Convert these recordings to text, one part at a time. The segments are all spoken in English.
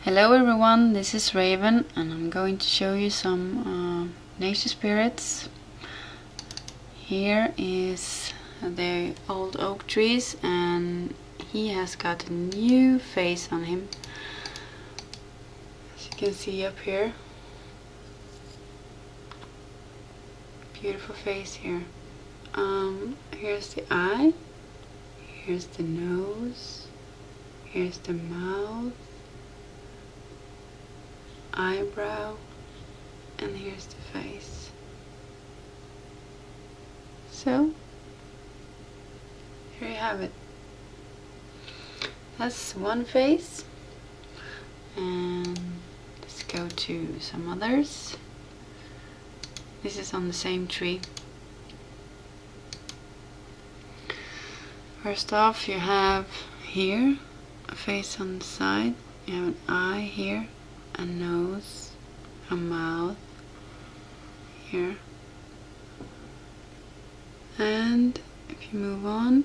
Hello everyone, this is Raven and I'm going to show you some nature spirits. Here is the old oak trees and he has got a new face on him. As you can see up here. Beautiful face here. Here's the eye, here's the nose, here's the mouth, eyebrow, and here's the face. So here you have it. That's one face, and let's go to some others. This is on the same tree. First off, you have here a face on the side, you have an eye here, a nose, a mouth here, and if you move on,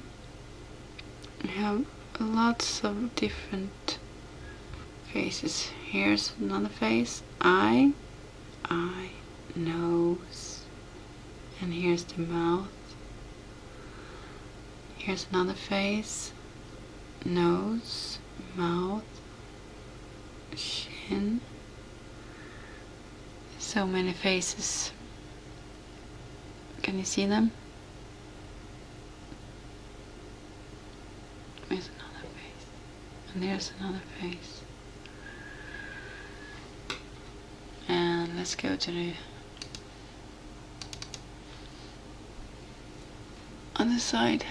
you have lots of different faces. Here's another face, eye, nose, and here's the mouth. Here's another face, nose, mouth, chin. So many faces. Can you see them? There's another face. And there's another face. And let's go to the other side.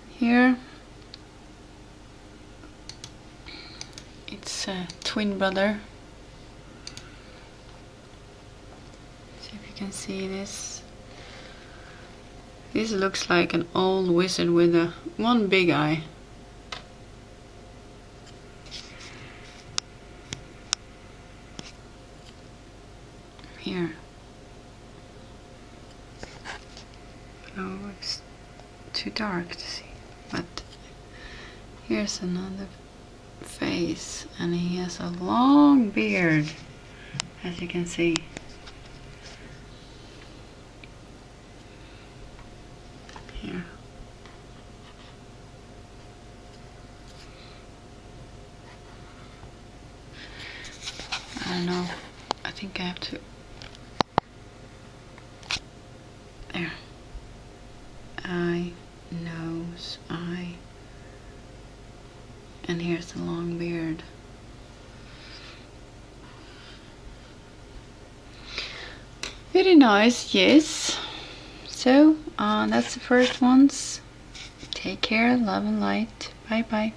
Here it's a twin brother. See if you can see this. This looks like an old wizard with one big eye. Here. Oh, it's too dark to see. But here's another face, and he has a long beard, as you can see. Here. I don't know. I think I have to. There. Eye, nose, eye, and here's the long beard. Very nice, yes. So that's the first ones. Take care, love and light. Bye bye.